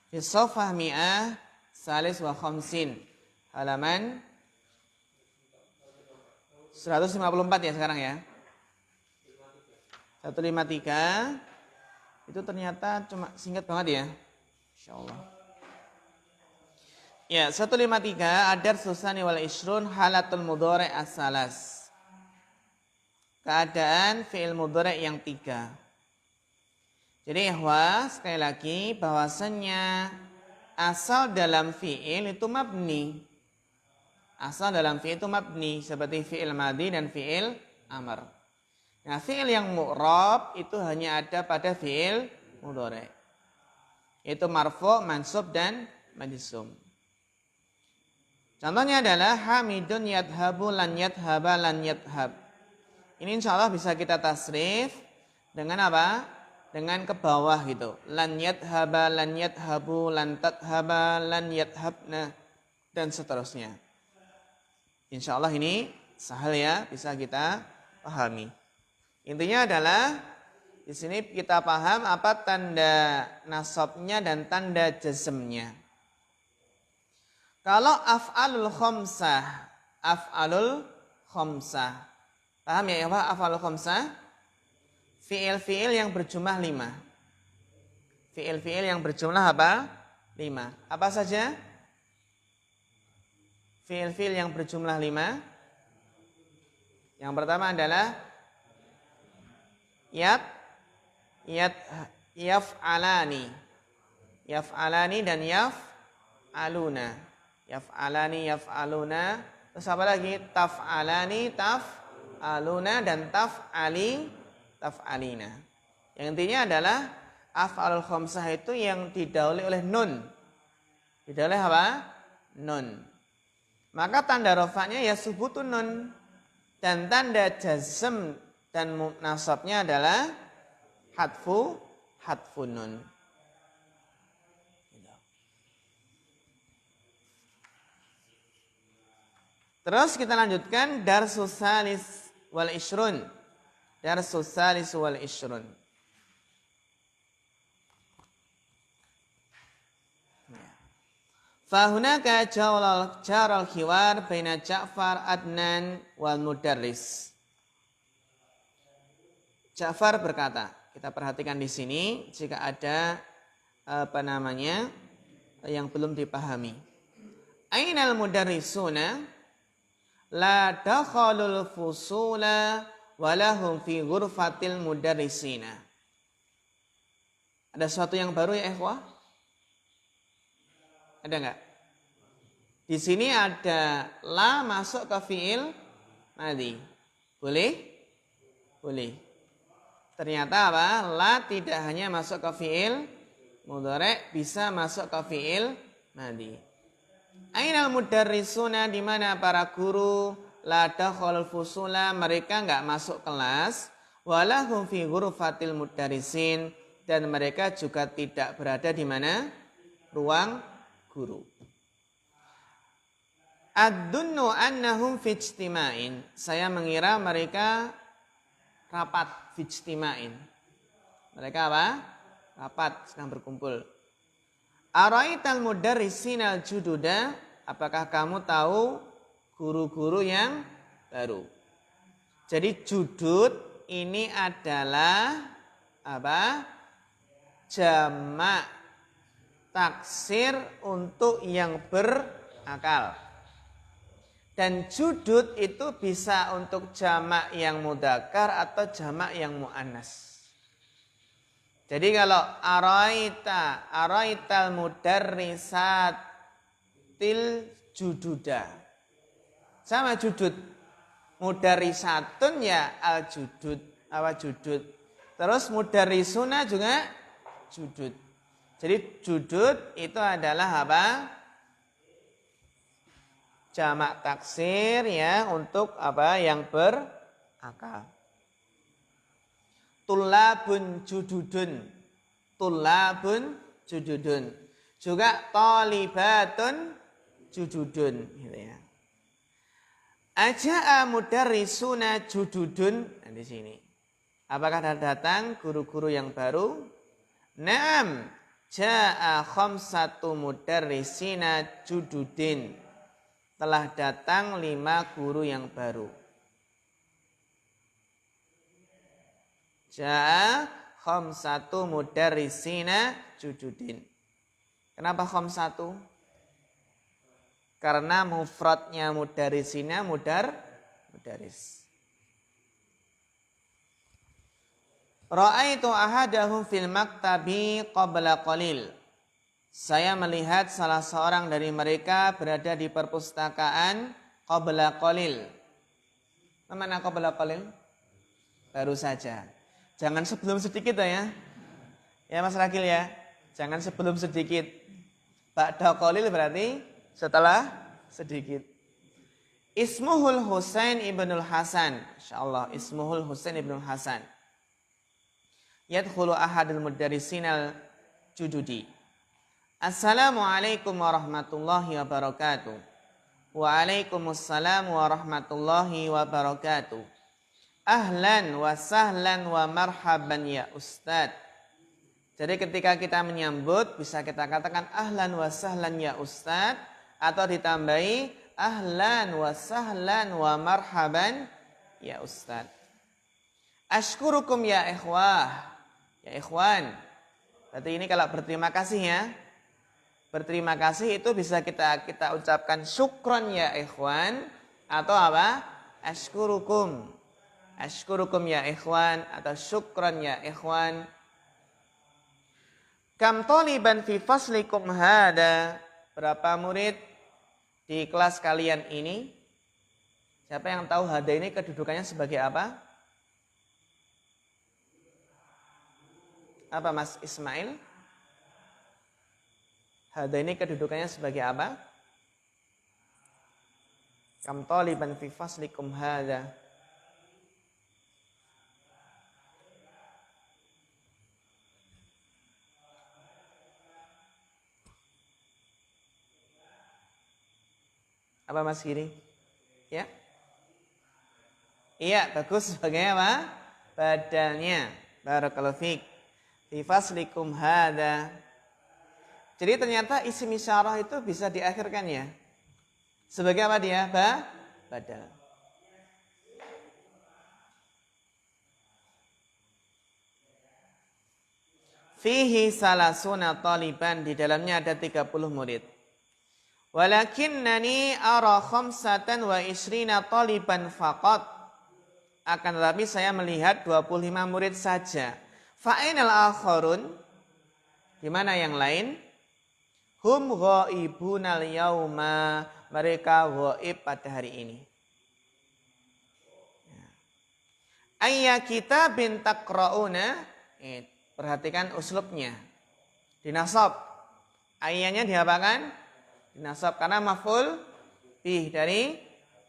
Fi Shafah Mi'ah Salis wa Khamsin. Halaman 154 ya sekarang ya. 153. Itu ternyata cuma singkat banget ya. Insyaallah. Ya, 153 adar susani wal isrun halatul mudhari as-salas. Keadaan fi'il mudhari yang 3. Jadi sekali lagi bahwasannya asal dalam fi'il itu mabni. Asal dalam fi'il itu mabni seperti fi'il madhi dan fi'il amr. Nah, fi'il yang mu'rab itu hanya ada pada fi'il mudhari. Yaitu marfu', mansub dan majzum. Contohnya adalah hamidun yadhabu lan yadhaba lan yadhab. Ini insyaallah bisa kita tasrif dengan apa? Dengan ke bawah gitu. Lan yadhaba lan yadhabu lan tadhaba lan yadhabna dan seterusnya. Insyaallah ini sahal ya, bisa kita pahami. Intinya adalah di sini kita paham apa tanda nasabnya dan tanda jazmnya. Kalau af'alul khamsah. Paham ya apa af'alul khamsah? Fi'il-fi'il yang berjumlah 5. Fi'il-fi'il yang berjumlah apa? 5. Apa saja? Fi'il-fi'il yang berjumlah 5. Yang pertama adalah yaf'alani. Yaf'alani dan yaf'aluna. Yaf'alani, yaf'aluna. Terus apa lagi? Taf'alani, taf'aluna dan taf'ali, taf'alina. Yang intinya adalah af'alul khamsah itu yang didahului oleh nun. Didahului apa? Nun. Maka tanda rafa'nya ya subutun nun. Dan tanda jazm dan nasabnya adalah hadfun nun. Terus kita lanjutkan darsus salis wal ishrun. Darsus salis wal ishrun. Fahunaka jaral khiwar baina Ja'far, Adnan wal mudarris. Ja'far berkata, kita perhatikan di sini jika ada yang belum dipahami. Ainal mudarrisuna la dakhalul fusula walahum fi ghurfatil mudarrisina. Ada sesuatu yang baru ya ikhwah? Ada enggak? Di sini ada la masuk ke fi'il madhi. Boleh? Boleh. Ternyata apa? La tidak hanya masuk ke fi'il mudhari', bisa masuk ke fi'il madhi. Ainal mudarrisuna, di mana para guru, la dakhalul fusula, mereka enggak masuk kelas, walahum fi ghurfatil mudarrisin, dan mereka juga tidak berada di mana? Ruang guru. Ad-dunnu annahum fi ijtima'in. Saya mengira mereka rapat fi ijtima'in. Mereka apa? Rapat, sedang berkumpul. Araital mudarrisinal jududa. Apakah kamu tahu guru-guru yang baru? Jadi judud ini adalah apa? Jamak taksir untuk yang berakal. Dan judud itu bisa untuk jamak yang mudzakkar atau jamak yang muannas. Jadi kalau araital mudarrisatil jududa. Sama judud. Mudarrisatun ya al judud, judud. Terus mudarrisuna juga judud. Jadi judud itu adalah apa? Jamak taksir ya untuk apa? Yang berakal. Tullabun jududun. Tullabun jududun. Juga talibatun jududun gitu ya. Aja'a mudarrisuna jududun. Nah, di sini. Apakah datang guru-guru yang baru? Naam. Ja'a khamsatu mudarrisina jududin. Telah datang 5 guru yang baru. Ja'a khamsatu mudarrisina jududin. Kenapa khamsatu? Karena mufradnya mudarrisina mudarris. Ra'aitu ahadahum fil maktabi qabla qalil. Saya melihat salah seorang dari mereka berada di perpustakaan qabla qalil. Mana qabla qalil? Baru saja. Jangan sebelum sedikit ya. Ya Mas Rakil ya. Jangan sebelum sedikit. Ba'da qalil berarti setelah sedikit. Ismuhul Husain ibnul Hasan. Insyaallah ismuhul Husain ibnul Hasan. Yadkhulu ahadul mudarrisinal jududi. Assalamualaikum warahmatullahi wabarakatuh. Waalaikumsalam warahmatullahi wabarakatuh. Ahlan wa sahlan wa marhaban ya Ustadz. Jadi ketika kita menyambut bisa kita katakan ahlan wa sahlan ya Ustadz atau ditambahi ahlan wa sahlan wa marhaban ya Ustadz. Ashkurukum ya ikhwah. Ya ikhwan, berarti ini kalau berterima kasih ya. Berterima kasih itu bisa kita ucapkan syukron ya ikhwan. Atau apa? Ashkurukum. Ashkurukum ya ikhwan. Atau syukron ya ikhwan. Kam taliban fi faslikum hada. Berapa murid di kelas kalian ini? Siapa yang tahu hada ini kedudukannya sebagai apa? Apa Mas Ismail? Hada ini kedudukannya sebagai apa? Kam taliban fi faslikum hada. Apa Mas Giri? Ya? Iya, bagus sebagai apa? Badalnya. Barakallahu fiik. Fi faslikum hada. Jadi ternyata isim isyarah itu bisa diakhirkan ya. Sebagai apa dia? Badal. Fihi salasuna taliban. Di dalamnya ada 30 murid. Walakinnani ara khamsatan wa isrina taliban faqat. Akan tetapi saya melihat 25 murid saja. Fa'inal akharun, di mana yang lain? Hum ghaibunal yauma, mereka ghaib pada hari ini. Ayya kitabin taqra'una, perhatikan uslubnya. Dinasab. Ayyanya diapakan? Dinasab karena maf'ul bih dari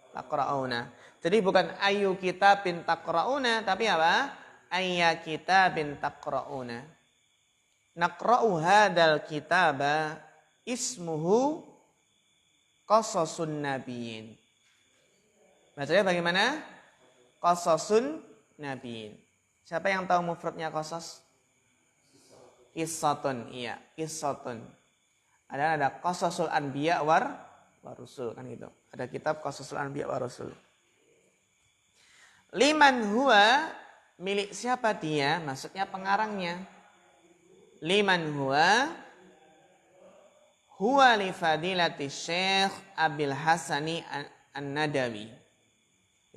taqra'una. Jadi bukan ayyu kitabin taqra'una, tapi apa? Ayya kitabin taqra'una. Naqra'u hadal kitaba ismuhu qasasun nabiyyin. Bacanya bagaimana? Qasasun nabiyyin. Siapa yang tahu mufradnya qasas? Qissatun, iya, qissatun. Ada qasasul anbiya war rusul kan gitu. Ada kitab qasasul anbiya war rusul. Liman huwa, milik siapa dia? Maksudnya pengarangnya. Liman huwa li fadilati Syekh Abil Hasani An-Nadawi.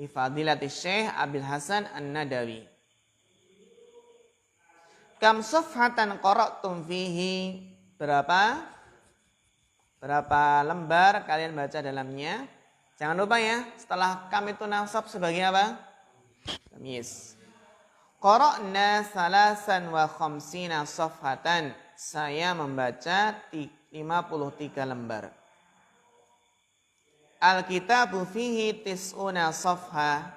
Li fadilati Syekh Abil Hasan An-Nadawi. Kam safhatan qara'tum fihi. Berapa lembar kalian baca dalamnya? Jangan lupa ya, setelah kam itu nasab sebagai apa? Tamyiz. Qara'na salasan wa khamsina safhatan. Saya membaca 53 lembar. Al-kitabu fihi tis'una safha.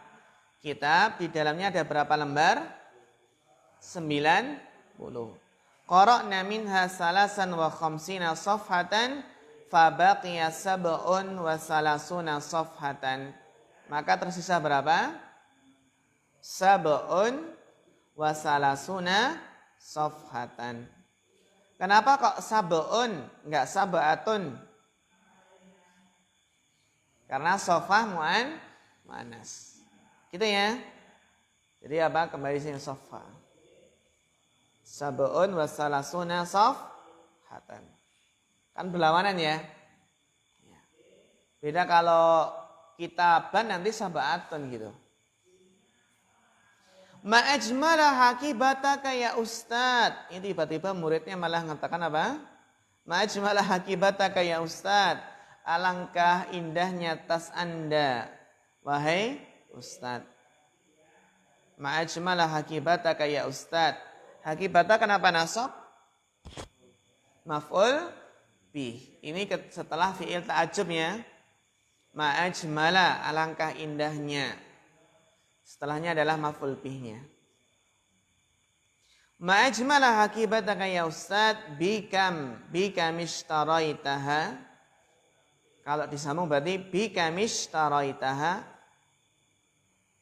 Kitab di dalamnya ada berapa lembar? 90. Qara'na minha salasan wa khamsina safhatan fabaqiya sab'un wa salasuna safhatan. Maka tersisa berapa? Sab'un wa salasuna safhatan. Kenapa kok sab'un, enggak sab'atun? Karena sofah mu'anas. Gitu ya. Jadi apa? Kembali sini sofah. Sab'un wa salasuna sofhatan. Kan berlawanan ya. Beda kalau kitaban nanti sab'atun gitu. Ma'ajmala hakibataka ya Ustad. Ini tiba-tiba muridnya malah mengatakan apa? Ma'ajmala hakibataka ya Ustad. Alangkah indahnya tas Anda, wahai Ustad. Ma'ajmala hakibataka ya Ustad. Hakibata kenapa nasab? Maf'ul bih. Ini setelah fi'il ta'ajub ya. Ma'ajmala, alangkah indahnya. Setelahnya adalah maf'ul bihnya. Ma'ajmala hakibataka ya Ustaz bikam ishtaraitaha. Kalau disambung berarti bikam ishtaraitaha.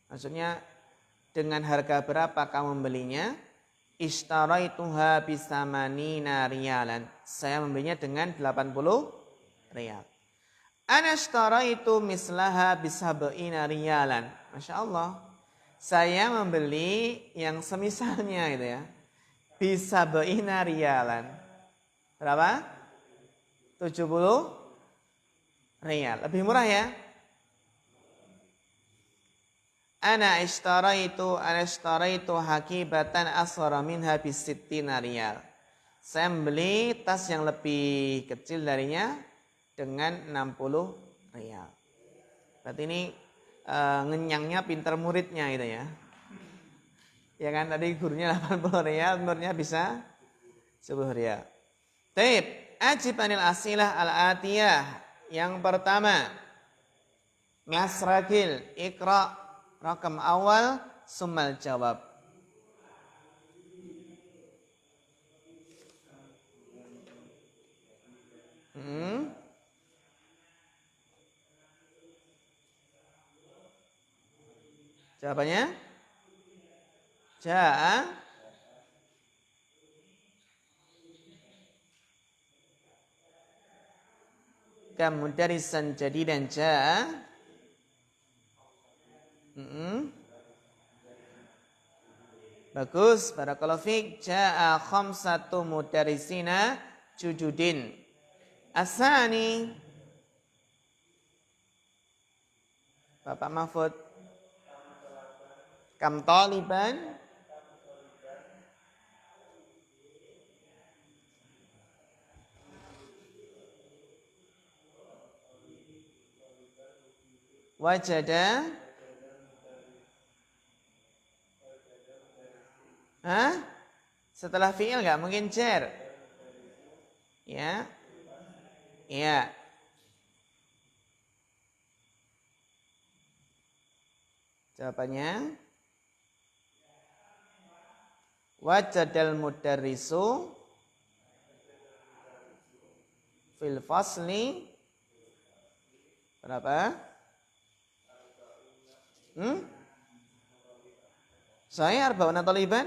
Maksudnya dengan harga berapa kamu membelinya? Ishtaraituha bisamanina riyalan. Saya membelinya dengan 80 riyal. Ana ishtaraitu mislaha bisab'ina riyalan. Masya Allah. Saya membeli yang semisalnya gitu ya. Bisab'ina riyalan. Berapa? 70 riyal. Lebih murah ya. Ana ishtaraitu hakibatan asghara minha bisittina riyal. Saya membeli tas yang lebih kecil darinya dengan 60 riyal. Berarti ini ngenyangnya pinter muridnya gitu ya. Ya kan tadi gurunya 80 riyal, muridnya bisa 10 riyal. Taib, ajib anil asilah al-atiyah. Yang pertama, ngasragil, ikra, rakam awal, summal jawab. Jawabannya? Ja'a. Kam mudarisan jadidan ja'a. Bagus, barakallahu fiik. Ja'a khamsatu mudarisina jududin. Asani. Bapak Mahfud. Kam taliban. Wajada. Hah? Setelah fi'il enggak mungkin jar. Ya. Ya. Jawabannya wajadal mudarrisu fil fasli berapa? Saya arba'una taliban.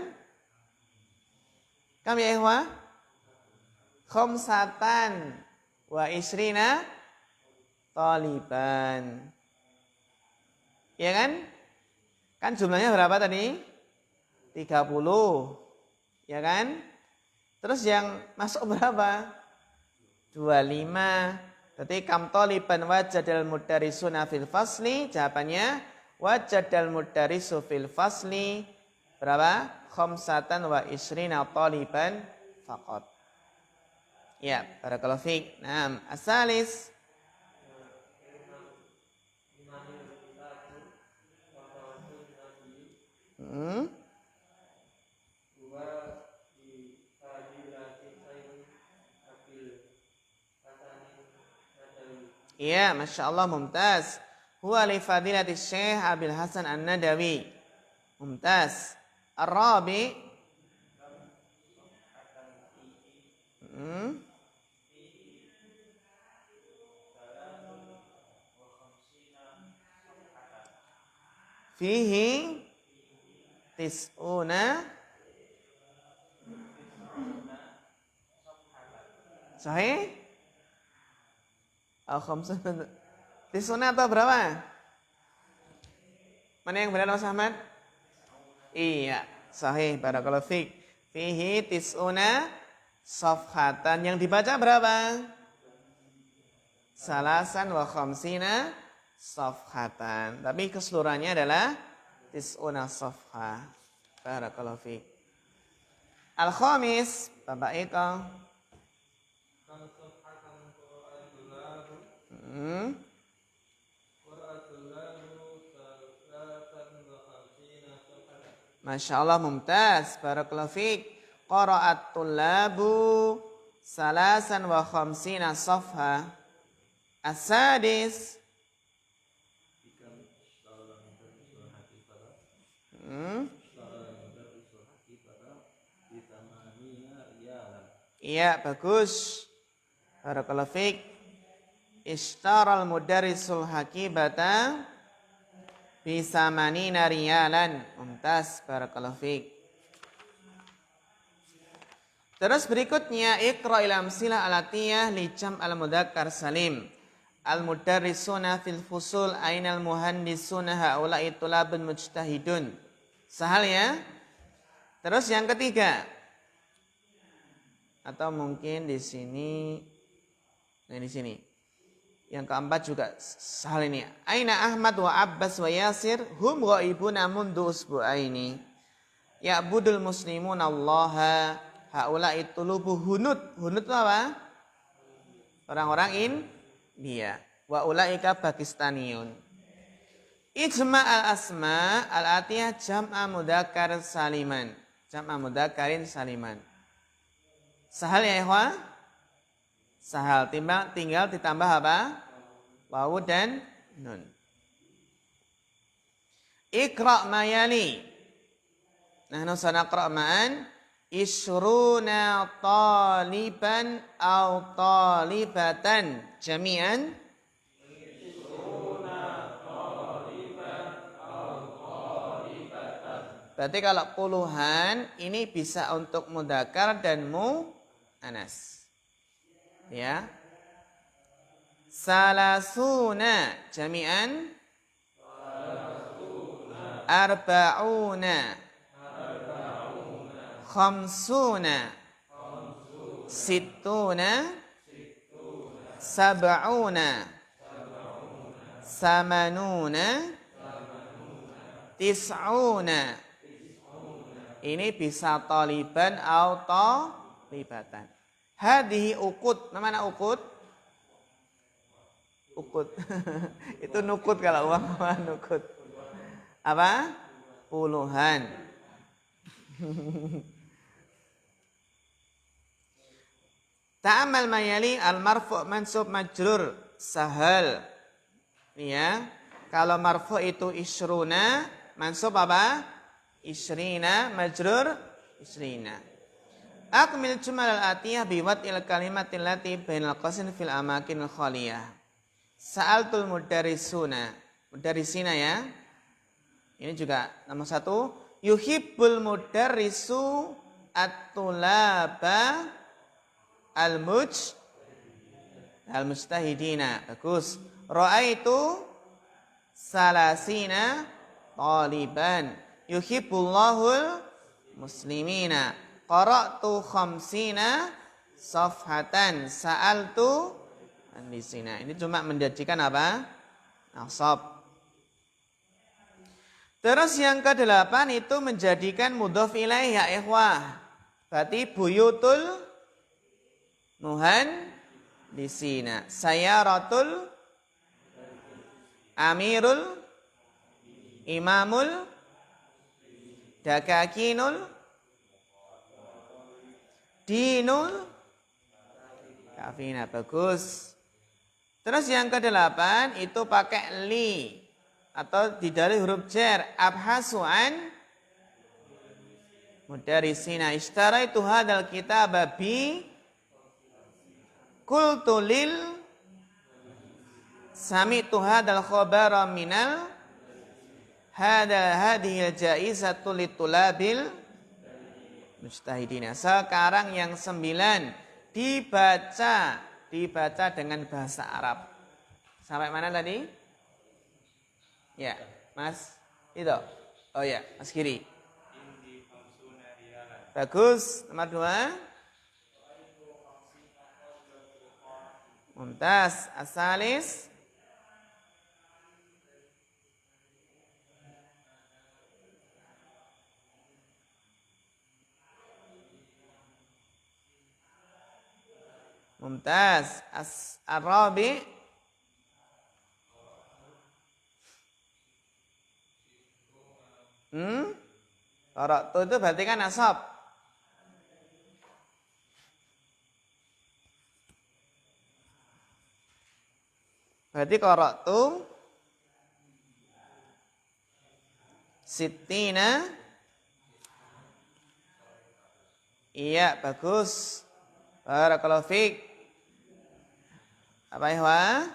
Kam ya ikhwah? Khamsatan wa isrina taliban. Ya kan? Kan jumlahnya berapa tadi? 30. Ya kan? Terus yang masuk berapa? 25. Berarti kam taliban wajadal mudarrisuna fil fasli. Jawabannya wajadal mudarrisu fil fasli berapa? Khamsatan wa isrina taliban faqat. Ya, barakallahu fiik. Naam, asalis. Iya, Masya Allah, mumtaz. Huwa li fadilati Syekh Abil Hasan An-Nadawi. Mumtaz. Ar-Rabi. Fihi tis'una Sahih? Al-khamsun. Tisuna atau berapa? Mana yang benar Mas Ahmad? Iya, sahih. Barakallahu fiik. Fihi tisuna safhatan. Yang dibaca berapa? Salasan wa khamsina safhatan. Tapi keseluruhannya adalah tisuna safhah. Barakallahu fiik. Al-khamis, Bapak Eko. Masya Allah, mumtaz. Barakallahu fiik. Qara'at tullabu salasan wa khamsina safha. As-sadis. Iya, bagus. Barakallahu fiik. Ishtaral mudarrisul hakibata bisamanina riyalan. Mumtaz. Barakallahu fiik. Terus berikutnya iqra'il amsilah alatiyah li jam' al-mudzakkar salim. Al-mudarrisuna fil fusul ainal muhandisuna haula'i tulabun mujtahidun. Sahal ya? Terus yang ketiga. Atau mungkin di sini. Nah di sini. Yang keempat juga sahal ini. Aina Ahmad wa Abbas wa Yasir hum ghaibuna mundu usbu'aini. Ya'budul muslimun Allaha haula'i tulubu hunut. Hunut itu apa? Orang-orang India. Wa ulaika Pakistaniyun. Ijma al-asma al-atiyah jam'a mudzakkar saliman. Jam'a mudzakkarin saliman. Sahal ya ikhwah? Sahal. Tinggal ditambah apa? Wawu dan nun. Iqra' mayali. Nahnu sanaqra' ma'an. Isruna taliban au talibatan jami'an. Berarti kalau puluhan ini bisa untuk mudzakkar dan muannas. Ya. Salasuna jami'an. Arba'una. Khamsuna. Sittuna. Sab'una. Samanuna. Tis'una. Ini bisa taliban atau talibatan. Hadhihi ukut. Mana ukut? Ukut. Itu nukut kalau uang apa nukut. Apa? Puluhan. Ta'amal mayali al-marfu' mansub majrur sahal. Ya. Kalau marfu' itu isruna, mansub apa? Isrina, majrur isrina. Akmil jumal al-atiyah biwat il kalimatil lati bainal qasin fil amakin khaliyah. Sa'altul mudarrisuna. Mudarrisina ya. Ini juga nomor 1. Yuhibbul mudarrisu at-tulaba al-mujtahidina. Bagus. Ra'aitu salasina taliban. Yuhibbullahul muslimina. Qara'tu khamsina safhatan. Sa'altu an-nisina. Ini cuma menjadikan apa? Nasab. Terus yang ke-8 itu menjadikan mudhof ilaih ya ikhwah. Berarti buyutul muhandisina. Sayaratul amirul imamul dakakinul dinul kafina. Bagus. Terus yang ke-8 itu pakai li atau didahului huruf jar. Abhasu an mudarrisina. Ishtaraitu hadzal kitaba bi qultu lil sami'tu hadzal khabara minal hadhihi jaizatu litulabil mujtahidina. Sekarang yang 9 dibaca dengan bahasa Arab. Sampai mana tadi? Ya, Mas. Itu. Oh ya, Mas Giri. Bagus. Nomor 2. Mumtaz. Asalis. Mumtaz. Ar-Rabi. Qara'tu itu berarti kan nasab. Berarti qara'tu sittina. Iya, bagus. Barakallahu fiik. Apa ya?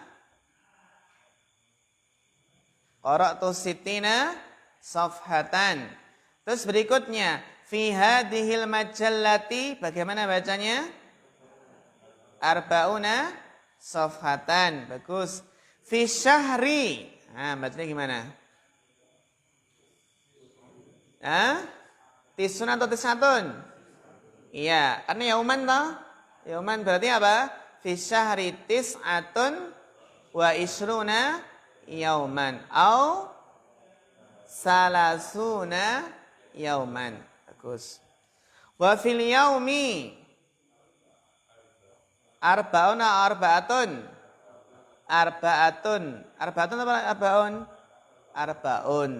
Qara'tu sittina safhatan. Terus berikutnya, fi hadhil majallati, bagaimana bacanya? Arba'una safhatan. Bagus. Fi syahri. Nah, bacanya gimana? Tisun atau tisatun? Iya, karena yauman toh. Yauman berarti apa? Fi syahri tis'atun wa isruna yauman. Au salasuna yauman. Bagus. Wa fil yaumi arba'una arba'atun. Arba'atun. Arba'atun apa arba'un? Arba'un.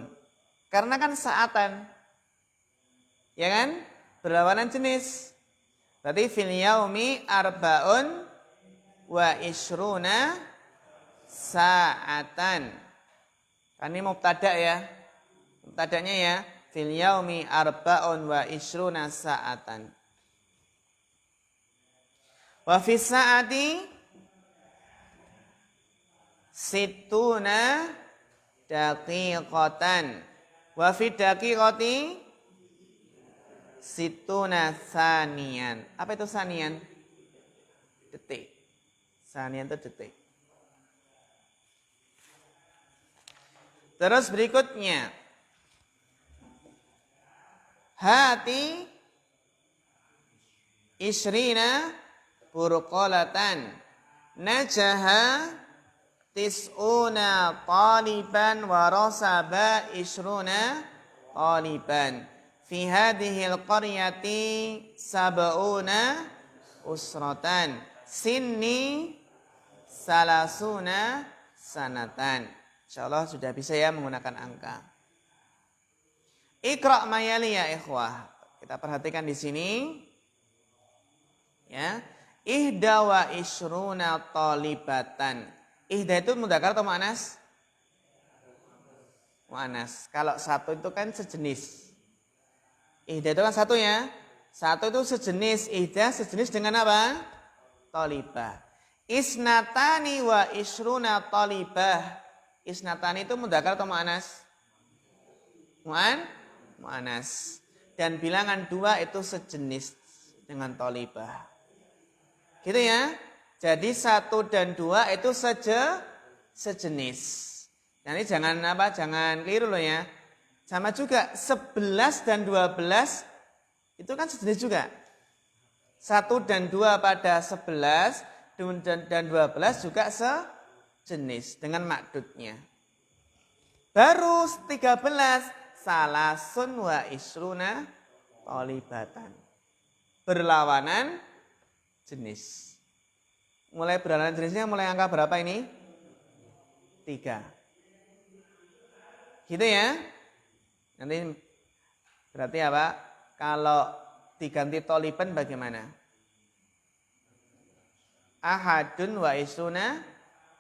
Karena kan saatan. Ya kan? Berlawanan jenis. Berarti fil yaumi arba'un wa isruna sa'atan. Kan ini mubtada ya. Mubtadanya ya. Fil yaumi arba'un wa isruna sa'atan. Wa fi sa'ati situna daqiqatan. Wa fi daqiqati situna sanian. Apa itu sanian? Detik. Sanian itu detik. Terus berikutnya. Hati isrina burqalatan. Najaha tis'una taliban wa rasaba isruna taliban. Fi hadhil qaryati sab'una usratan. Sinni salasuna sanatan. Insyaallah sudah bisa ya menggunakan angka. Iqra' mayali ya ikhwah. Kita perhatikan di sini. Ya. Ihda wa isruna talibatan. Ihda itu mudzakkar atau muannas? Muannas. Kalau satu itu kan sejenis. Ihda itu kan satu ya. Satu itu sejenis. Ihda sejenis dengan apa? Talibah. Isnatani wa isruna talibah. Isnatani itu mudzakkar atau muannas? Muannas. Dan bilangan 2 itu sejenis dengan talibah. Gitu ya. Jadi 1 dan 2 itu sejenis. Nah, ini jangan keliru loh ya. Sama juga 11 dan 12 itu kan sejenis juga. 1 dan 2 pada 11 dan 12 juga sejenis dengan makdudnya. Baru 13 salasun wa isruna talibatan. Berlawanan jenis. Mulai berlawanan jenisnya mulai angka berapa ini? 3. Gitu ya. Nanti berarti apa? Kalau diganti toliban bagaimana? Ahadun wa isruna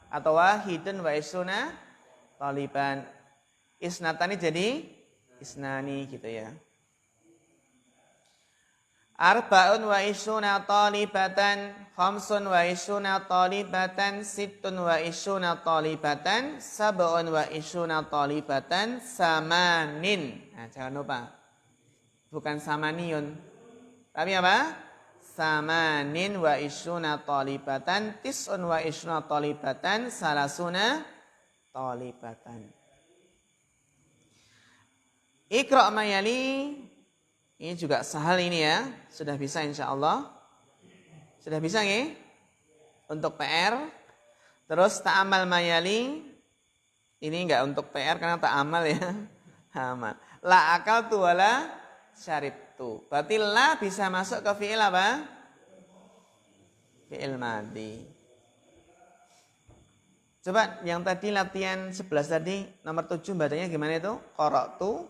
atau wahidun wa isruna toliban. Isnatani jadi isnani gitu ya. Arba'un wa isruna talibatan, khamsun wa isruna talibatan, sittun wa isruna talibatan, sab'un wa isruna talibatan, samanin. Nah, jangan lupa. Bukan samaniyun. Tapi apa? samanin wa ishruna talibatan, tis'un wa ishruna talibatan, salasuna talibatan. Iqra' mayali, ini juga sahal ini ya, sudah bisa insyaallah. Sudah bisa nggih? Untuk PR. Terus ta'amal mayali, ini enggak untuk PR karena ta'amal ya. Amal. La akaltu wala syaribtu. Berarti la bisa masuk ke fi'il apa? Fi'il madhi. Coba yang tadi latihan 11 tadi nomor 7 bacanya gimana itu? Qara'tu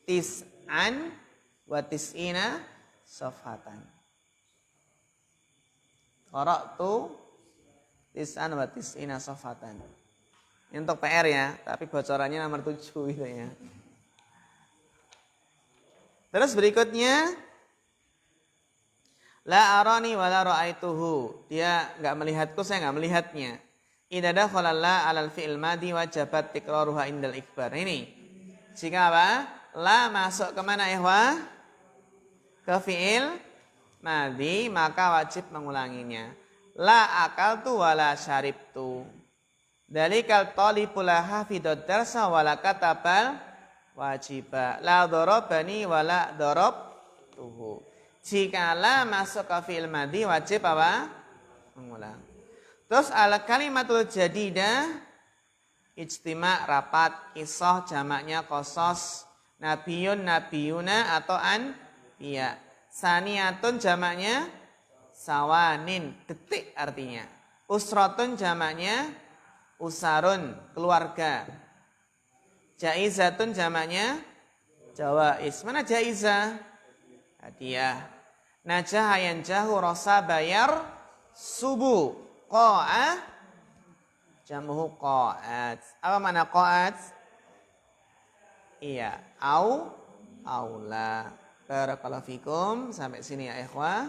tis'an wa tis'ina safhatan. Qara'tu tis'an wa tis'ina safhatan. Ini untuk PR ya, tapi bocorannya nomor 7 gitu ya. Terus berikutnya la arani wa la ra'aituhu. Dia enggak melihatku, saya enggak melihatnya. Idza dakhala la 'alal fi'il madhi wajabat tikraruha indal ikbar. Ini. Jika apa? La masuk ke mana ikhwah? Ke fi'il madhi, maka wajib mengulanginya. La akaltu wa la syaribtu. Dalikal talibul hafidud darsa wa la katabal wajiba. La darabani wa la darabtuhu. Jika la masuk ke fi'il madhi wajib apa? Mengulang. Terus al kalimatul jadidah ijtima' rapat, kisah jamaknya qasas, nabiyun nabiyuna atau anbiya. Saniyatun jamaknya sawanin, detik artinya. Usratun jamaknya usarun, keluarga. Jaizatun jamaknya jawaiz. Mana jaizah? Hadiah. Najaha yanjahu rasa bayar subuh. Qa'a jamuhu qa'at. Apa mana qa'at? Iya, aula. Barakallahu fikum. Sampai sini ya ikhwah.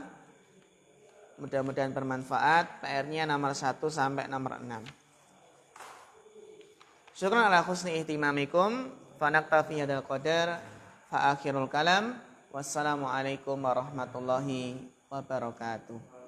Mudah-mudahan bermanfaat. PR-nya nomor 1 sampai nomor 6. Syukran ala husni ihtimamikum. Fa naktafi hadal qadar. Fa akhirul kalam. Wassalamualaikum warahmatullahi wabarakatuh.